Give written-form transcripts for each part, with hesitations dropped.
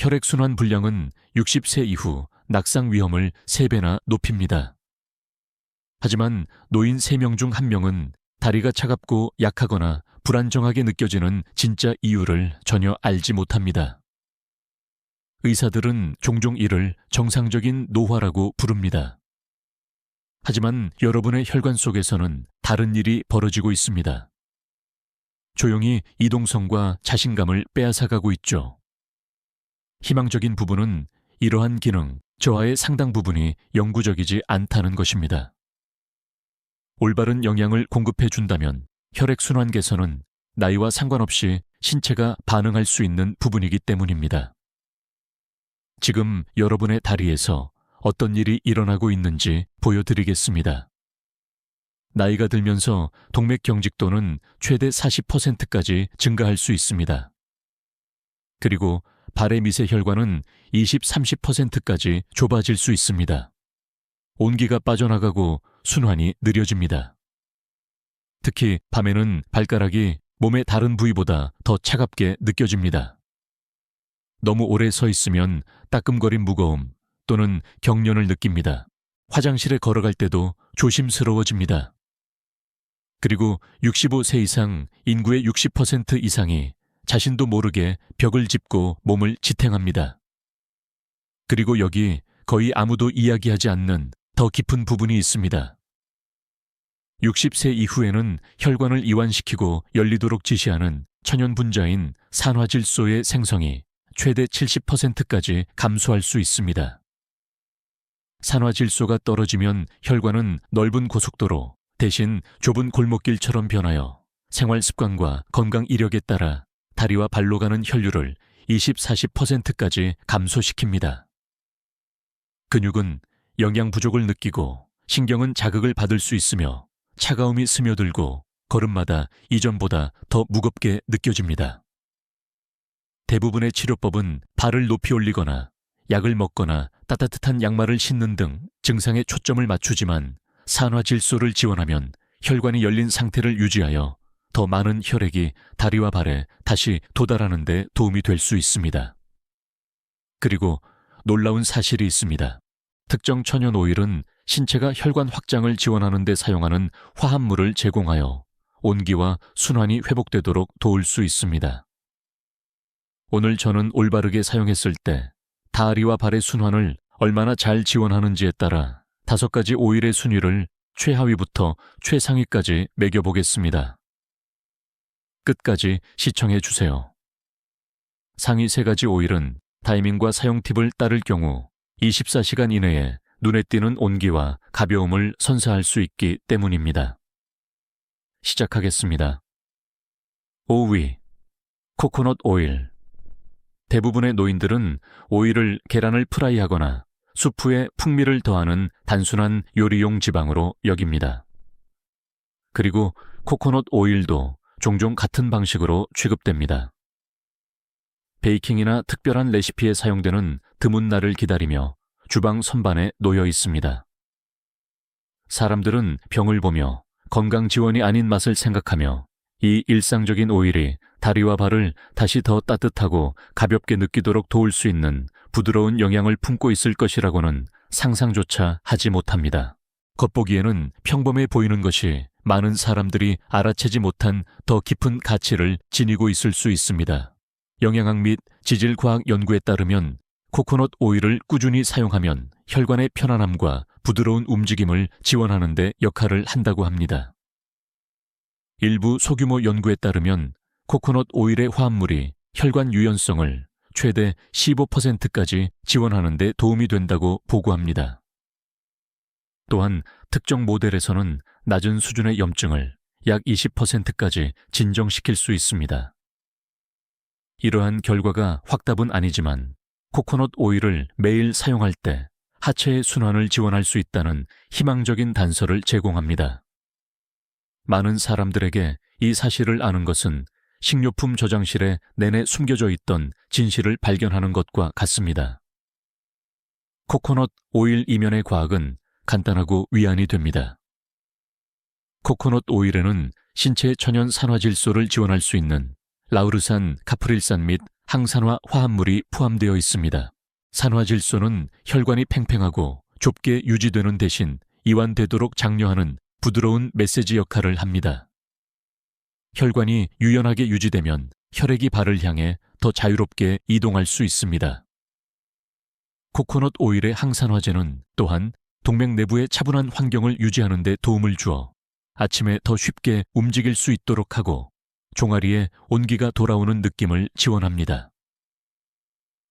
혈액순환 불량은 60세 이후 낙상 위험을 3배나 높입니다. 하지만 노인 3명 중 1명은 다리가 차갑고 약하거나 불안정하게 느껴지는 진짜 이유를 전혀 알지 못합니다. 의사들은 종종 이를 정상적인 노화라고 부릅니다. 하지만 여러분의 혈관 속에서는 다른 일이 벌어지고 있습니다. 조용히 이동성과 자신감을 빼앗아가고 있죠. 희망적인 부분은 이러한 기능, 저하의 상당 부분이 영구적이지 않다는 것입니다. 올바른 영양을 공급해 준다면 혈액순환 개선은 나이와 상관없이 신체가 반응할 수 있는 부분이기 때문입니다. 지금 여러분의 다리에서 어떤 일이 일어나고 있는지 보여드리겠습니다. 나이가 들면서 동맥 경직도는 최대 40%까지 증가할 수 있습니다. 그리고 발의 미세혈관은 20-30%까지 좁아질 수 있습니다. 온기가 빠져나가고 순환이 느려집니다. 특히 밤에는 발가락이 몸의 다른 부위보다 더 차갑게 느껴집니다. 너무 오래 서 있으면 따끔거린 무거움 또는 경련을 느낍니다. 화장실에 걸어갈 때도 조심스러워집니다. 그리고 65세 이상 인구의 60% 이상이 자신도 모르게 벽을 짚고 몸을 지탱합니다. 그리고 여기 거의 아무도 이야기하지 않는 더 깊은 부분이 있습니다. 60세 이후에는 혈관을 이완시키고 열리도록 지시하는 천연분자인 산화질소의 생성이 최대 70%까지 감소할 수 있습니다. 산화질소가 떨어지면 혈관은 넓은 고속도로 대신 좁은 골목길처럼 변하여 생활 습관과 건강 이력에 따라 다리와 발로 가는 혈류를 20-40%까지 감소시킵니다. 근육은 영양 부족을 느끼고 신경은 자극을 받을 수 있으며 차가움이 스며들고 걸음마다 이전보다 더 무겁게 느껴집니다. 대부분의 치료법은 발을 높이 올리거나 약을 먹거나 따뜻한 양말을 신는 등 증상에 초점을 맞추지만 산화질소를 지원하면 혈관이 열린 상태를 유지하여 더 많은 혈액이 다리와 발에 다시 도달하는 데 도움이 될 수 있습니다. 그리고 놀라운 사실이 있습니다. 특정 천연 오일은 신체가 혈관 확장을 지원하는 데 사용하는 화합물을 제공하여 온기와 순환이 회복되도록 도울 수 있습니다. 오늘 저는 올바르게 사용했을 때 다리와 발의 순환을 얼마나 잘 지원하는지에 따라 5가지 오일의 순위를 최하위부터 최상위까지 매겨보겠습니다. 끝까지 시청해 주세요. 상위 3가지 오일은 타이밍과 사용 팁을 따를 경우 24시간 이내에 눈에 띄는 온기와 가벼움을 선사할 수 있기 때문입니다. 시작하겠습니다. 5위, 코코넛 오일. 대부분의 노인들은 오일을 계란을 프라이하거나 수프에 풍미를 더하는 단순한 요리용 지방으로 여깁니다. 그리고 코코넛 오일도 종종 같은 방식으로 취급됩니다. 베이킹이나 특별한 레시피에 사용되는 드문 날을 기다리며 주방 선반에 놓여 있습니다. 사람들은 병을 보며 건강 지원이 아닌 맛을 생각하며 이 일상적인 오일이 다리와 발을 다시 더 따뜻하고 가볍게 느끼도록 도울 수 있는 부드러운 영향을 품고 있을 것이라고는 상상조차 하지 못합니다. 겉보기에는 평범해 보이는 것이 많은 사람들이 알아채지 못한 더 깊은 가치를 지니고 있을 수 있습니다. 영양학 및 지질과학 연구에 따르면 코코넛 오일을 꾸준히 사용하면 혈관의 편안함과 부드러운 움직임을 지원하는 데 역할을 한다고 합니다. 일부 소규모 연구에 따르면 코코넛 오일의 화합물이 혈관 유연성을 최대 15%까지 지원하는 데 도움이 된다고 보고합니다. 또한 특정 모델에서는 낮은 수준의 염증을 약 20%까지 진정시킬 수 있습니다. 이러한 결과가 확답은 아니지만 코코넛 오일을 매일 사용할 때 하체의 순환을 지원할 수 있다는 희망적인 단서를 제공합니다. 많은 사람들에게 이 사실을 아는 것은 식료품 저장실에 내내 숨겨져 있던 진실을 발견하는 것과 같습니다. 코코넛 오일 이면의 과학은 간단하고 위안이 됩니다. 코코넛 오일에는 신체의 천연 산화질소를 지원할 수 있는 라우르산, 카프릴산 및 항산화 화합물이 포함되어 있습니다. 산화질소는 혈관이 팽팽하고 좁게 유지되는 대신 이완되도록 장려하는 부드러운 메시지 역할을 합니다. 혈관이 유연하게 유지되면 혈액이 발을 향해 더 자유롭게 이동할 수 있습니다. 코코넛 오일의 항산화제는 또한 동맥 내부의 차분한 환경을 유지하는 데 도움을 주어 아침에 더 쉽게 움직일 수 있도록 하고 종아리에 온기가 돌아오는 느낌을 지원합니다.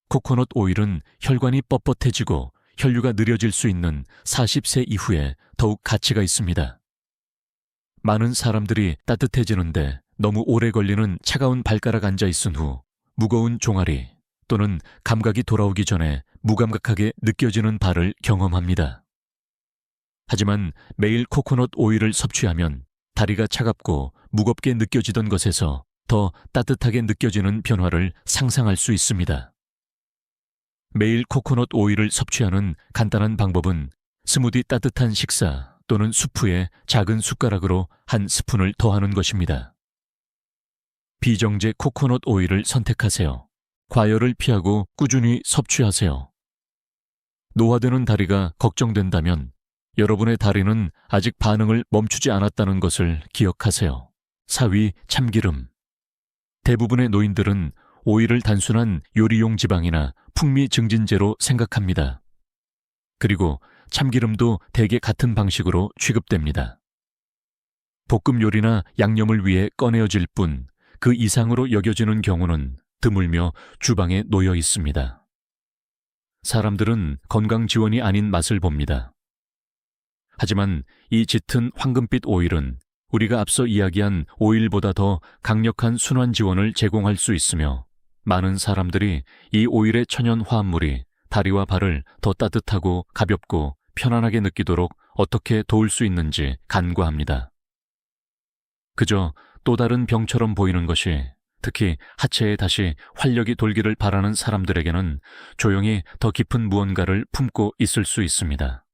코코넛 오일은 혈관이 뻣뻣해지고 혈류가 느려질 수 있는 40세 이후에 더욱 가치가 있습니다. 많은 사람들이 따뜻해지는데 너무 오래 걸리는 차가운 발가락 앉아 있은 후 무거운 종아리 또는 감각이 돌아오기 전에 무감각하게 느껴지는 발을 경험합니다. 하지만 매일 코코넛 오일을 섭취하면 다리가 차갑고 무겁게 느껴지던 것에서 더 따뜻하게 느껴지는 변화를 상상할 수 있습니다. 매일 코코넛 오일을 섭취하는 간단한 방법은 스무디 따뜻한 식사 또는 수프에 작은 숟가락으로 한 스푼을 더하는 것입니다. 비정제 코코넛 오일을 선택하세요. 과열을 피하고 꾸준히 섭취하세요. 노화되는 다리가 걱정된다면 여러분의 다리는 아직 반응을 멈추지 않았다는 것을 기억하세요. 4위, 참기름. 대부분의 노인들은 오일을 단순한 요리용 지방이나 풍미 증진제로 생각합니다. 그리고 참기름도 대개 같은 방식으로 취급됩니다. 볶음 요리나 양념을 위해 꺼내어질 뿐 그 이상으로 여겨지는 경우는 드물며 주방에 놓여 있습니다. 사람들은 건강 지원이 아닌 맛을 봅니다. 하지만 이 짙은 황금빛 오일은 우리가 앞서 이야기한 오일보다 더 강력한 순환 지원을 제공할 수 있으며 많은 사람들이 이 오일의 천연 화합물이 다리와 발을 더 따뜻하고 가볍고 편안하게 느끼도록 어떻게 도울 수 있는지 간과합니다. 그저 또 다른 병처럼 보이는 것이 특히 하체에 다시 활력이 돌기를 바라는 사람들에게는 조용히 더 깊은 무언가를 품고 있을 수 있습니다.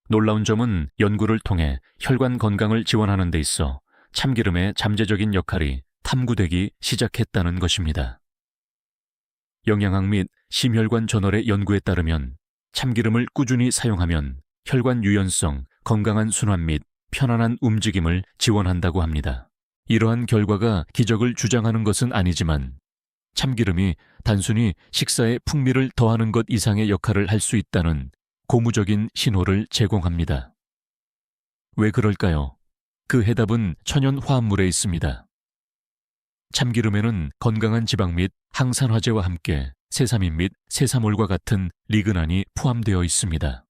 놀라운 점은 연구를 통해 혈관 건강을 지원하는 데 있어 참기름의 잠재적인 역할이 탐구되기 시작했다는 것입니다. 영양학 및 심혈관 저널의 연구에 따르면 참기름을 꾸준히 사용하면 혈관 유연성, 건강한 순환 및 편안한 움직임을 지원한다고 합니다. 이러한 결과가 기적을 주장하는 것은 아니지만 참기름이 단순히 식사에 풍미를 더하는 것 이상의 역할을 할 수 있다는 고무적인 신호를 제공합니다. 왜 그럴까요? 그 해답은 천연 화합물에 있습니다. 참기름에는 건강한 지방 및 항산화제와 함께 세사민 및 세사몰과 같은 리그난이 포함되어 있습니다.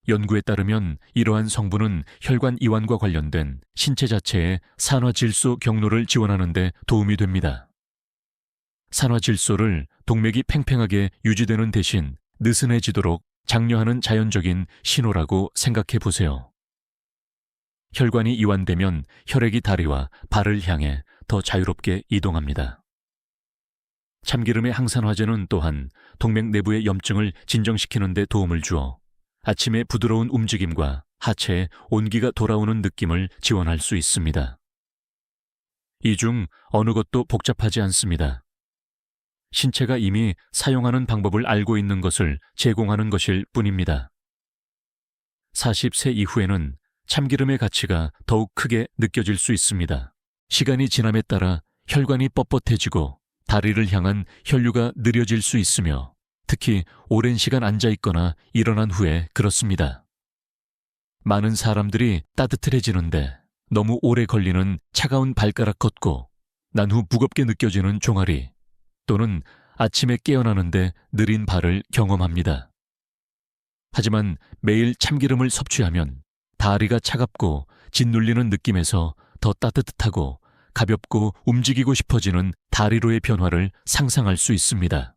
연구에 따르면 이러한 성분은 혈관 이완과 관련된 신체 자체의 산화질소 경로를 지원하는 데 도움이 됩니다. 산화질소를 동맥이 팽팽하게 유지되는 대신 느슨해지도록 장려하는 자연적인 신호라고 생각해 보세요. 혈관이 이완되면 혈액이 다리와 발을 향해 더 자유롭게 이동합니다. 참기름의 항산화제는 또한 동맥 내부의 염증을 진정시키는 데 도움을 주어 아침의 부드러운 움직임과 하체에 온기가 돌아오는 느낌을 지원할 수 있습니다. 이 중 어느 것도 복잡하지 않습니다. 신체가 이미 사용하는 방법을 알고 있는 것을 제공하는 것일 뿐입니다. 40세 이후에는 참기름의 가치가 더욱 크게 느껴질 수 있습니다. 시간이 지남에 따라 혈관이 뻣뻣해지고 다리를 향한 혈류가 느려질 수 있으며 특히 오랜 시간 앉아 있거나 일어난 후에 그렇습니다. 많은 사람들이 따뜻해지는데 너무 오래 걸리는 차가운 발가락 걷고 난 후 무겁게 느껴지는 종아리 또는 아침에 깨어나는데 느린 발을 경험합니다. 하지만 매일 참기름을 섭취하면 다리가 차갑고 짓눌리는 느낌에서 더 따뜻하고 가볍고 움직이고 싶어지는 다리로의 변화를 상상할 수 있습니다.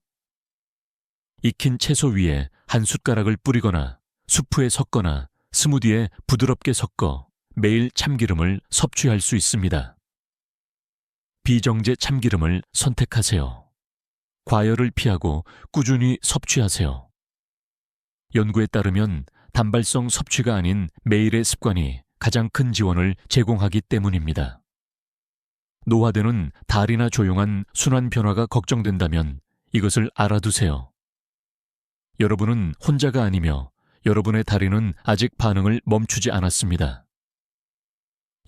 익힌 채소 위에 한 숟가락을 뿌리거나 수프에 섞거나 스무디에 부드럽게 섞어 매일 참기름을 섭취할 수 있습니다. 비정제 참기름을 선택하세요. 과열을 피하고 꾸준히 섭취하세요. 연구에 따르면 단발성 섭취가 아닌 매일의 습관이 가장 큰 지원을 제공하기 때문입니다. 노화되는 다리나 조용한 순환 변화가 걱정된다면 이것을 알아두세요. 여러분은 혼자가 아니며 여러분의 다리는 아직 반응을 멈추지 않았습니다.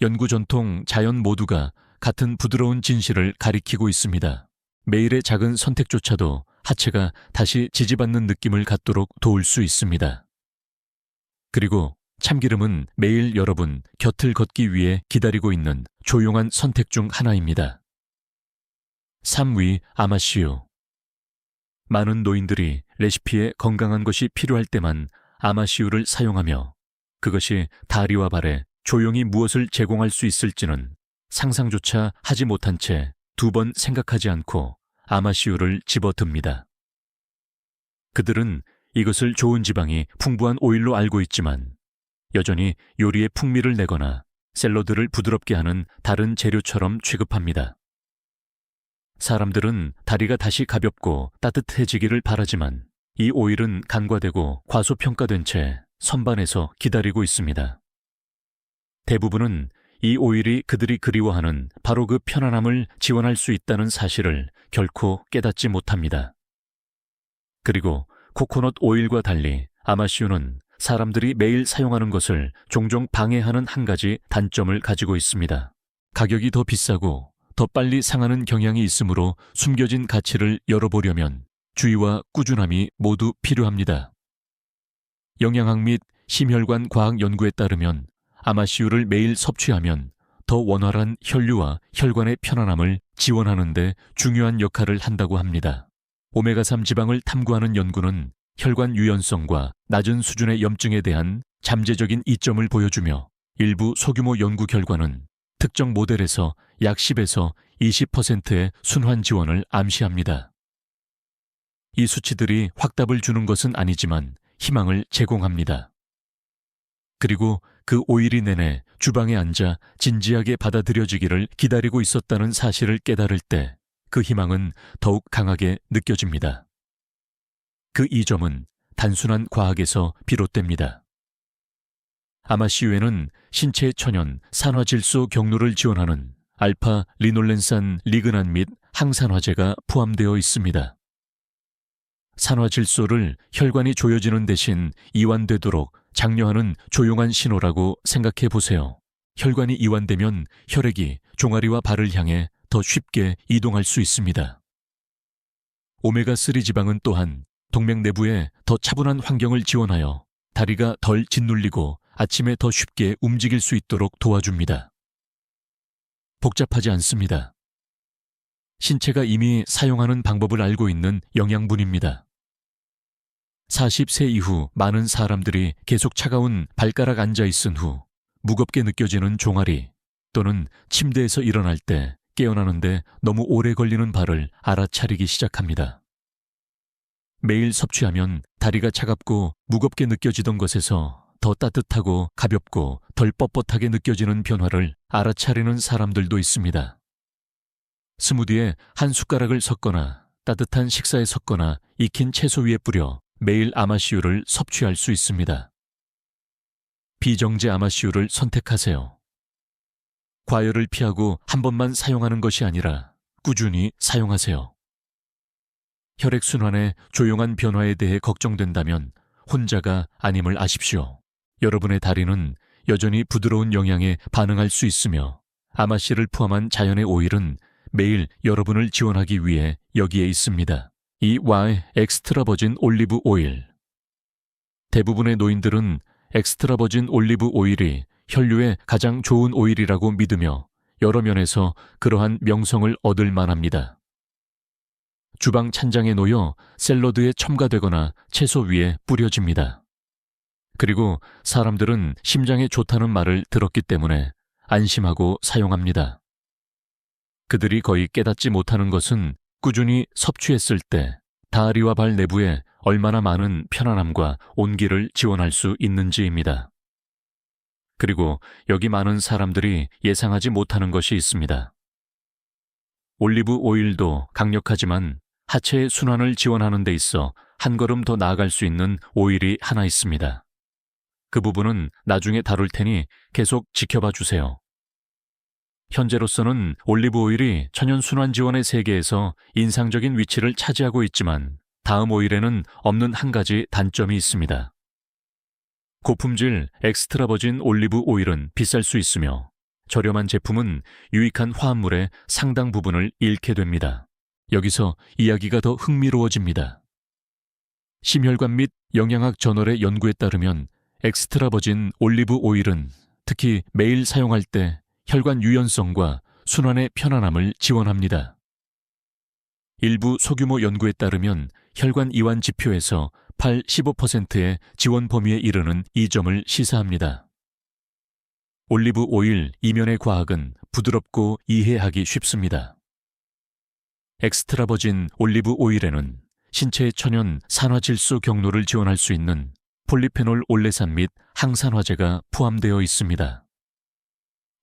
연구 전통 자연 모두가 같은 부드러운 진실을 가리키고 있습니다. 매일의 작은 선택조차도 하체가 다시 지지받는 느낌을 갖도록 도울 수 있습니다. 그리고 참기름은 매일 여러분 곁을 걷기 위해 기다리고 있는 조용한 선택 중 하나입니다. 3위 아마씨유. 많은 노인들이 레시피에 건강한 것이 필요할 때만 아마씨유를 사용하며 그것이 다리와 발에 조용히 무엇을 제공할 수 있을지는 상상조차 하지 못한 채 2번 생각하지 않고 아마씨유를 집어듭니다. 그들은 이것을 좋은 지방이 풍부한 오일로 알고 있지만 여전히 요리에 풍미를 내거나 샐러드를 부드럽게 하는 다른 재료처럼 취급합니다. 사람들은 다리가 다시 가볍고 따뜻해지기를 바라지만 이 오일은 간과되고 과소평가된 채 선반에서 기다리고 있습니다. 대부분은 이 오일이 그들이 그리워하는 바로 그 편안함을 지원할 수 있다는 사실을 결코 깨닫지 못합니다. 그리고 코코넛 오일과 달리 아마씨유는 사람들이 매일 사용하는 것을 종종 방해하는 한 가지 단점을 가지고 있습니다. 가격이 더 비싸고 더 빨리 상하는 경향이 있으므로 숨겨진 가치를 열어보려면 주의와 꾸준함이 모두 필요합니다. 영양학 및 심혈관 과학 연구에 따르면 아마씨유를 매일 섭취하면 더 원활한 혈류와 혈관의 편안함을 지원하는 데 중요한 역할을 한다고 합니다. 오메가3 지방을 탐구하는 연구는 혈관 유연성과 낮은 수준의 염증에 대한 잠재적인 이점을 보여주며 일부 소규모 연구 결과는 특정 모델에서 약 10에서 20%의 순환 지원을 암시합니다. 이 수치들이 확답을 주는 것은 아니지만 희망을 제공합니다. 그리고 그 5일이 내내 주방에 앉아 진지하게 받아들여지기를 기다리고 있었다는 사실을 깨달을 때 그 희망은 더욱 강하게 느껴집니다. 그 이점은 단순한 과학에서 비롯됩니다. 아마씨유에는 신체 천연 산화질소 경로를 지원하는 알파 리놀렌산 리그난 및 항산화제가 포함되어 있습니다. 산화질소를 혈관이 조여지는 대신 이완되도록 장려하는 조용한 신호라고 생각해 보세요. 혈관이 이완되면 혈액이 종아리와 발을 향해 더 쉽게 이동할 수 있습니다. 오메가3 지방은 또한 동맥 내부에 더 차분한 환경을 지원하여 다리가 덜 짓눌리고 아침에 더 쉽게 움직일 수 있도록 도와줍니다. 복잡하지 않습니다. 신체가 이미 사용하는 방법을 알고 있는 영양분입니다. 40세 이후 많은 사람들이 계속 차가운 발가락 앉아 있은 후 무겁게 느껴지는 종아리 또는 침대에서 일어날 때 깨어나는데 너무 오래 걸리는 발을 알아차리기 시작합니다. 매일 섭취하면 다리가 차갑고 무겁게 느껴지던 것에서 더 따뜻하고 가볍고 덜 뻣뻣하게 느껴지는 변화를 알아차리는 사람들도 있습니다. 스무디에 한 숟가락을 섞거나 따뜻한 식사에 섞거나 익힌 채소 위에 뿌려 매일 아마씨유를 섭취할 수 있습니다. 비정제 아마씨유를 선택하세요. 과열을 피하고 한 번만 사용하는 것이 아니라 꾸준히 사용하세요. 혈액순환의 조용한 변화에 대해 걱정된다면 혼자가 아님을 아십시오. 여러분의 다리는 여전히 부드러운 영양에 반응할 수 있으며 아마씨를 포함한 자연의 오일은 매일 여러분을 지원하기 위해 여기에 있습니다. EY 엑스트라 버진 올리브 오일. 대부분의 노인들은 엑스트라 버진 올리브 오일이 혈류에 가장 좋은 오일이라고 믿으며 여러 면에서 그러한 명성을 얻을 만합니다. 주방 찬장에 놓여 샐러드에 첨가되거나 채소 위에 뿌려집니다. 그리고 사람들은 심장에 좋다는 말을 들었기 때문에 안심하고 사용합니다. 그들이 거의 깨닫지 못하는 것은 꾸준히 섭취했을 때 다리와 발 내부에 얼마나 많은 편안함과 온기를 지원할 수 있는지입니다. 그리고 여기 많은 사람들이 예상하지 못하는 것이 있습니다. 올리브 오일도 강력하지만 하체의 순환을 지원하는 데 있어 한 걸음 더 나아갈 수 있는 오일이 하나 있습니다. 그 부분은 나중에 다룰 테니 계속 지켜봐 주세요. 현재로서는 올리브 오일이 천연 순환 지원의 세계에서 인상적인 위치를 차지하고 있지만 다음 오일에는 없는 한 가지 단점이 있습니다. 고품질 엑스트라 버진 올리브 오일은 비쌀 수 있으며 저렴한 제품은 유익한 화합물의 상당 부분을 잃게 됩니다. 여기서 이야기가 더 흥미로워집니다. 심혈관 및 영양학 저널의 연구에 따르면 엑스트라 버진 올리브 오일은 특히 매일 사용할 때 혈관 유연성과 순환의 편안함을 지원합니다. 일부 소규모 연구에 따르면 혈관 이완 지표에서 15%의 지원 범위에 이르는 이 점을 시사합니다. 올리브 오일 이면의 과학은 부드럽고 이해하기 쉽습니다. 엑스트라 버진 올리브 오일에는 신체의 천연 산화질소 경로를 지원할 수 있는 폴리페놀 올레산 및 항산화제가 포함되어 있습니다.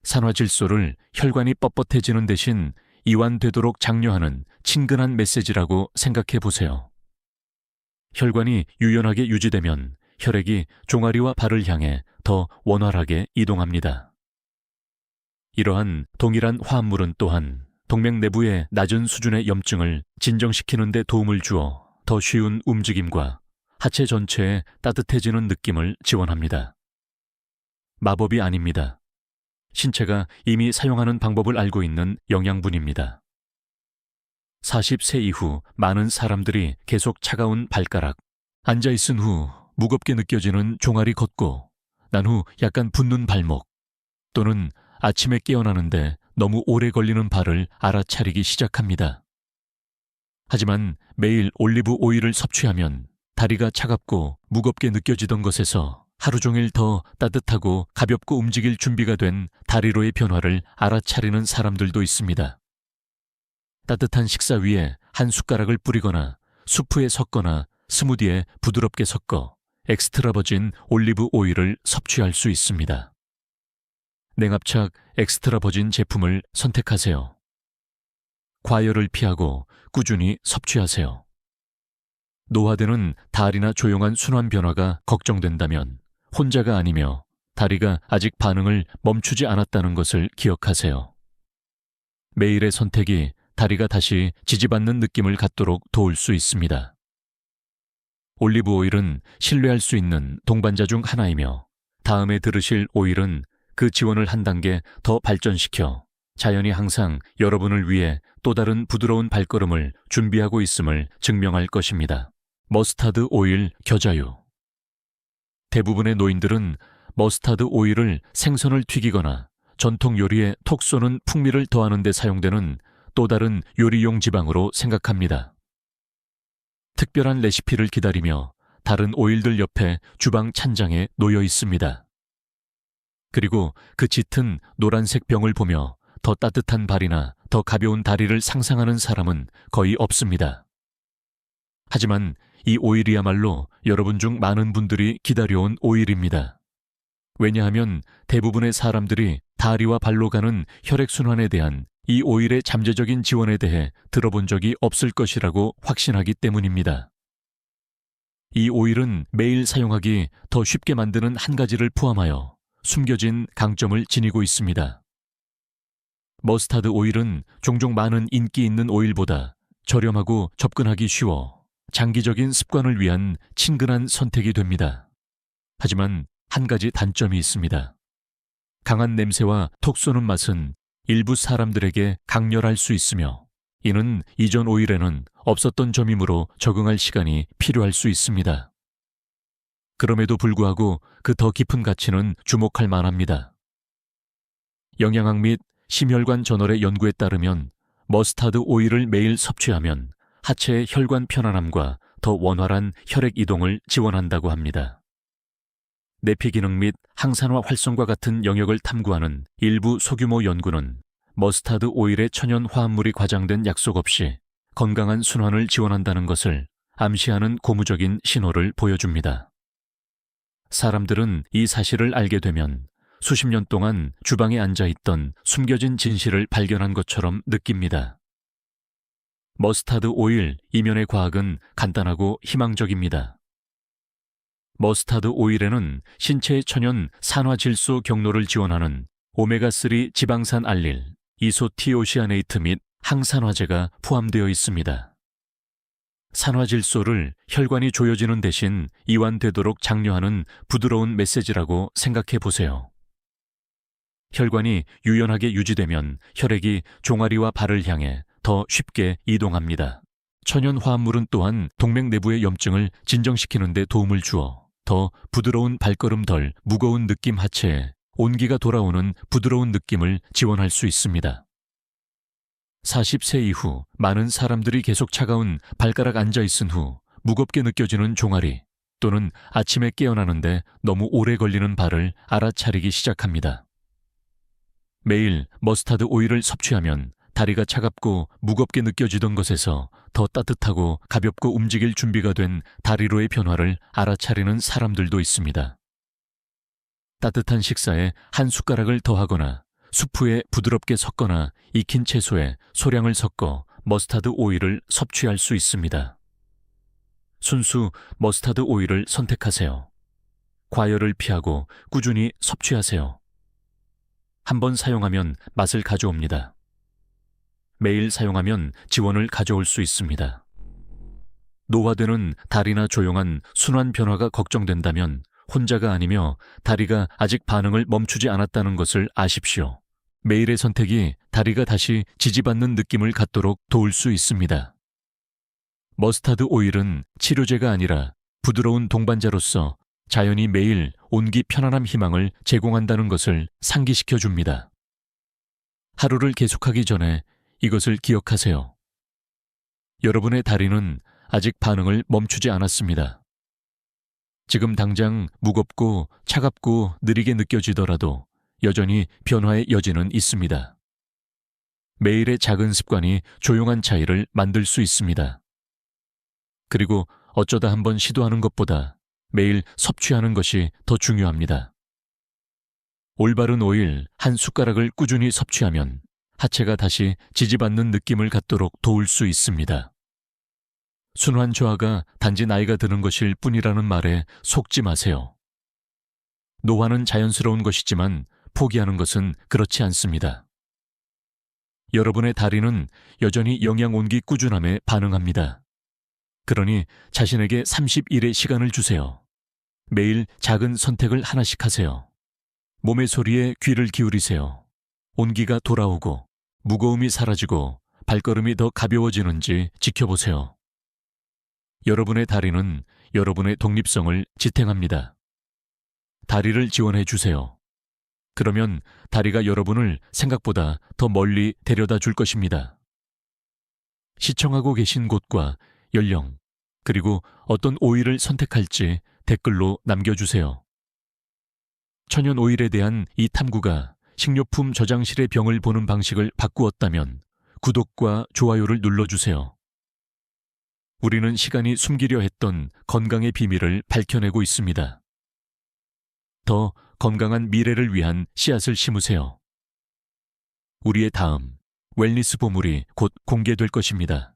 산화질소를 혈관이 뻣뻣해지는 대신 이완되도록 장려하는 친근한 메시지라고 생각해 보세요. 혈관이 유연하게 유지되면 혈액이 종아리와 발을 향해 더 원활하게 이동합니다. 이러한 동일한 화합물은 또한 동맥 내부의 낮은 수준의 염증을 진정시키는 데 도움을 주어 더 쉬운 움직임과 하체 전체에 따뜻해지는 느낌을 지원합니다. 마법이 아닙니다. 신체가 이미 사용하는 방법을 알고 있는 영양분입니다. 40세 이후 많은 사람들이 계속 차가운 발가락, 앉아있은 후 무겁게 느껴지는 종아리 걷고 난 후 약간 붓는 발목 또는 아침에 깨어나는데 너무 오래 걸리는 발을 알아차리기 시작합니다. 하지만 매일 올리브 오일을 섭취하면 다리가 차갑고 무겁게 느껴지던 것에서 하루 종일 더 따뜻하고 가볍고 움직일 준비가 된 다리로의 변화를 알아차리는 사람들도 있습니다. 따뜻한 식사 위에 한 숟가락을 뿌리거나 수프에 섞거나 스무디에 부드럽게 섞어 엑스트라 버진 올리브 오일을 섭취할 수 있습니다. 냉압착 엑스트라 버진 제품을 선택하세요. 과열을 피하고 꾸준히 섭취하세요. 노화되는 다리나 조용한 순환 변화가 걱정된다면 혼자가 아니며 다리가 아직 반응을 멈추지 않았다는 것을 기억하세요. 매일의 선택이 다리가 다시 지지받는 느낌을 갖도록 도울 수 있습니다. 올리브 오일은 신뢰할 수 있는 동반자 중 하나이며 다음에 들으실 오일은 그 지원을 한 단계 더 발전시켜 자연이 항상 여러분을 위해 또 다른 부드러운 발걸음을 준비하고 있음을 증명할 것입니다. 머스타드 오일 겨자유. 대부분의 노인들은 머스타드 오일을 생선을 튀기거나 전통 요리에 톡 쏘는 풍미를 더하는 데 사용되는 또 다른 요리용 지방으로 생각합니다. 특별한 레시피를 기다리며 다른 오일들 옆에 주방 찬장에 놓여 있습니다. 그리고 그 짙은 노란색 병을 보며 더 따뜻한 발이나 더 가벼운 다리를 상상하는 사람은 거의 없습니다. 하지만 이 오일이야말로 여러분 중 많은 분들이 기다려온 오일입니다. 왜냐하면 대부분의 사람들이 다리와 발로 가는 혈액순환에 대한 이 오일의 잠재적인 지원에 대해 들어본 적이 없을 것이라고 확신하기 때문입니다. 이 오일은 매일 사용하기 더 쉽게 만드는 한 가지를 포함하여 숨겨진 강점을 지니고 있습니다. 머스타드 오일은 종종 많은 인기 있는 오일보다 저렴하고 접근하기 쉬워 장기적인 습관을 위한 친근한 선택이 됩니다. 하지만 한 가지 단점이 있습니다. 강한 냄새와 톡 쏘는 맛은 일부 사람들에게 강렬할 수 있으며 이는 이전 오일에는 없었던 점이므로 적응할 시간이 필요할 수 있습니다. 그럼에도 불구하고 그 더 깊은 가치는 주목할 만합니다. 영양학 및 심혈관 저널의 연구에 따르면 머스타드 오일을 매일 섭취하면 하체의 혈관 편안함과 더 원활한 혈액 이동을 지원한다고 합니다. 내피 기능 및 항산화 활성과 같은 영역을 탐구하는 일부 소규모 연구는 머스타드 오일의 천연 화합물이 과장된 약속 없이 건강한 순환을 지원한다는 것을 암시하는 고무적인 신호를 보여줍니다. 사람들은 이 사실을 알게 되면 수십 년 동안 주방에 앉아있던 숨겨진 진실을 발견한 것처럼 느낍니다. 머스타드 오일 이면의 과학은 간단하고 희망적입니다. 머스타드 오일에는 신체의 천연 산화질소 경로를 지원하는 오메가3 지방산 알릴, 이소티오시아네이트 및 항산화제가 포함되어 있습니다. 산화질소를 혈관이 조여지는 대신 이완되도록 장려하는 부드러운 메시지라고 생각해 보세요. 혈관이 유연하게 유지되면 혈액이 종아리와 발을 향해 더 쉽게 이동합니다. 천연 화합물은 또한 동맥 내부의 염증을 진정시키는 데 도움을 주어 더 부드러운 발걸음 덜 무거운 느낌 하체에 온기가 돌아오는 부드러운 느낌을 지원할 수 있습니다. 40세 이후 많은 사람들이 계속 차가운 발가락 앉아있은 후 무겁게 느껴지는 종아리 또는 아침에 깨어나는데 너무 오래 걸리는 발을 알아차리기 시작합니다. 매일 머스타드 오일을 섭취하면 다리가 차갑고 무겁게 느껴지던 것에서 더 따뜻하고 가볍고 움직일 준비가 된 다리로의 변화를 알아차리는 사람들도 있습니다. 따뜻한 식사에 한 숟가락을 더하거나 수프에 부드럽게 섞거나 익힌 채소에 소량을 섞어 머스타드 오일을 섭취할 수 있습니다. 순수 머스타드 오일을 선택하세요. 과열을 피하고 꾸준히 섭취하세요. 한번 사용하면 맛을 가져옵니다. 매일 사용하면 지원을 가져올 수 있습니다. 노화되는 다리나 조용한 순환 변화가 걱정된다면 혼자가 아니며 다리가 아직 반응을 멈추지 않았다는 것을 아십시오. 매일의 선택이 다리가 다시 지지받는 느낌을 갖도록 도울 수 있습니다. 머스타드 오일은 치료제가 아니라 부드러운 동반자로서 자연이 매일 온기 편안함 희망을 제공한다는 것을 상기시켜 줍니다. 하루를 계속하기 전에 이것을 기억하세요. 여러분의 다리는 아직 반응을 멈추지 않았습니다. 지금 당장 무겁고 차갑고 느리게 느껴지더라도 여전히 변화의 여지는 있습니다. 매일의 작은 습관이 조용한 차이를 만들 수 있습니다. 그리고 어쩌다 한번 시도하는 것보다 매일 섭취하는 것이 더 중요합니다. 올바른 오일 한 숟가락을 꾸준히 섭취하면 하체가 다시 지지받는 느낌을 갖도록 도울 수 있습니다. 순환 저하가 단지 나이가 드는 것일 뿐이라는 말에 속지 마세요. 노화는 자연스러운 것이지만 포기하는 것은 그렇지 않습니다. 여러분의 다리는 여전히 영양 온기 꾸준함에 반응합니다. 그러니 자신에게 30일의 시간을 주세요. 매일 작은 선택을 하나씩 하세요. 몸의 소리에 귀를 기울이세요. 온기가 돌아오고 무거움이 사라지고 발걸음이 더 가벼워지는지 지켜보세요. 여러분의 다리는 여러분의 독립성을 지탱합니다. 다리를 지원해 주세요. 그러면 다리가 여러분을 생각보다 더 멀리 데려다 줄 것입니다. 시청하고 계신 곳과 연령, 그리고 어떤 오일을 선택할지 댓글로 남겨주세요. 천연 오일에 대한 이 탐구가 식료품 저장실의 병을 보는 방식을 바꾸었다면 구독과 좋아요를 눌러주세요. 우리는 시간이 숨기려 했던 건강의 비밀을 밝혀내고 있습니다. 더 건강한 미래를 위한 씨앗을 심으세요. 우리의 다음 웰니스 보물이 곧 공개될 것입니다.